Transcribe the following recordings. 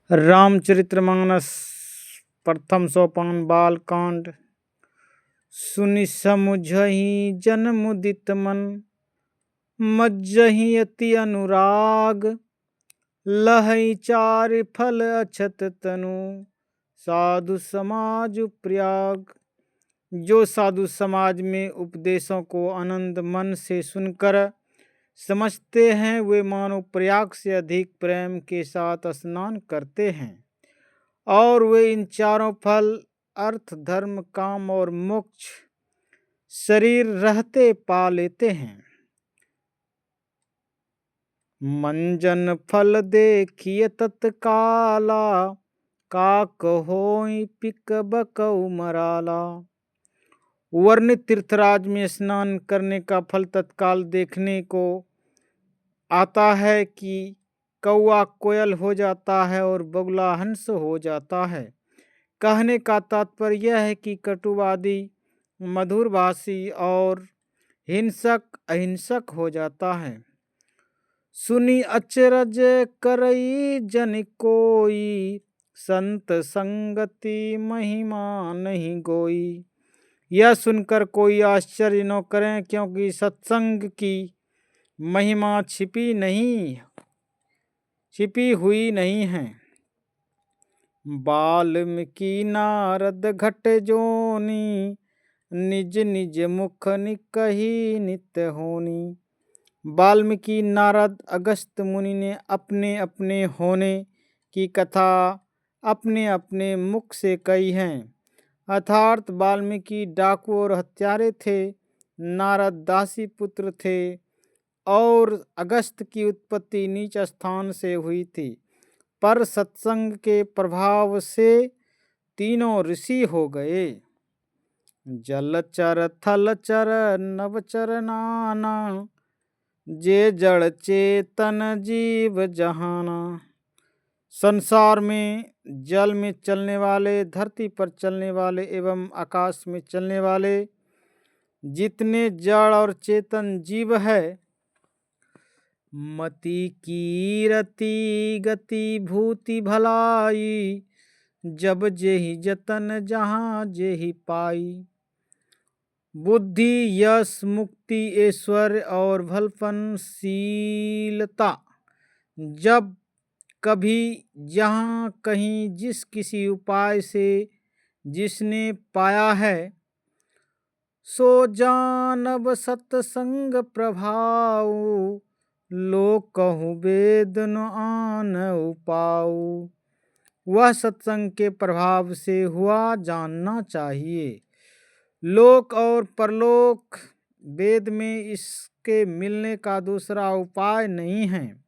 रामचरितमानस प्रथम सोपान बालकांड। सुनि समुझहि जन मुदित मन, मज्जहि अति अनुराग। लहै चारि फल अछत तनु, साधु समाज प्रयाग। जो साधु समाज में उपदेशों को आनंद मन से सुनकर समझते हैं, वे मानो प्रयाग से अधिक प्रेम के साथ स्नान करते हैं। और वे इन चारों फल अर्थ धर्म काम और मोक्ष शरीर रहते पा लेते हैं। मंजन फल देखिए तत्काला, काक होई पिक बकऊ मराला। वर्णित तीर्थराज में स्नान करने का फल तत्काल देखने को आता है कि कौआ कोयल हो जाता है और बगुला हंस हो जाता है। कहने का तात्पर्य यह है कि कटुवादी मधुरभाषी और हिंसक अहिंसक हो जाता है। सुनी अचरज करई जन कोई, संत संगति महिमा नहीं गोई। यह सुनकर कोई आश्चर्य न करें, क्योंकि सत्संग की महिमा छिपी हुई नहीं है। वाल्मीकि नारद घट जोनी, निज निज मुख निकही नित्य होनी। वाल्मीकि नारद अगस्त्य मुनि ने अपने अपने होने की कथा अपने अपने मुख से कही है। अर्थात वाल्मीकि डाकू और हत्यारे थे, नारद दासी पुत्र थे और अगस्त्य की उत्पत्ति नीच स्थान से हुई थी, पर सत्संग के प्रभाव से तीनों ऋषि हो गए। जलचर थलचर नवचर नाना, जे जड़ चेतन जीव जहाना। संसार में जल में चलने वाले, धरती पर चलने वाले एवं आकाश में चलने वाले जितने जड़ और चेतन जीव है, मति कीरति गति भूति भलाई। जब जेहि जतन जहाँ जेहि पाई। बुद्धि यश मुक्ति ऐश्वर्य और भलपनशीलता जब कभी जहाँ कहीं जिस किसी उपाय से जिसने पाया है, सो जानब सत्संग प्रभाव। लोक कहूँ वेद न आन उपाऊ। वह सत्संग के प्रभाव से हुआ जानना चाहिए। लोक और परलोक वेद में इसके मिलने का दूसरा उपाय नहीं है।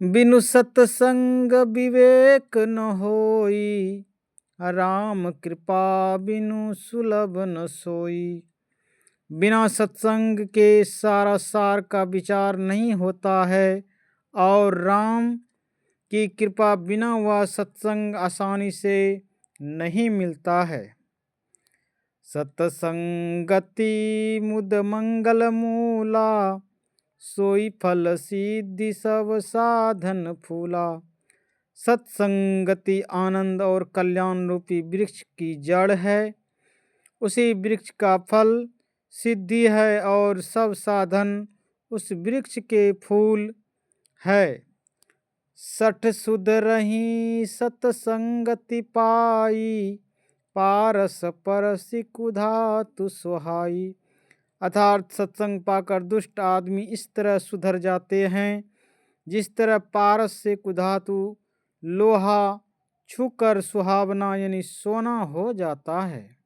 बिनु सत्संग विवेक न होई, राम कृपा बिनु सुलभ न सोई। बिना सत्संग के सारा सार का विचार नहीं होता है और राम की कृपा बिना वह सत्संग आसानी से नहीं मिलता है। सत्संगति मुद मंगल मूला, सोई फल सिद्धि सब साधन फूला। सत्संगति आनंद और कल्याण रूपी वृक्ष की जड़ है। उसी वृक्ष का फल सिद्धि है और सब साधन उस वृक्ष के फूल है। सठ सुधरहि सत्संगति पाई, पारस परसि कुधातु सुहाई। अर्थात सत्संग पाकर दुष्ट आदमी इस तरह सुधर जाते हैं, जिस तरह पारस से कुधातु लोहा छूकर सुहावना यानी सोना हो जाता है।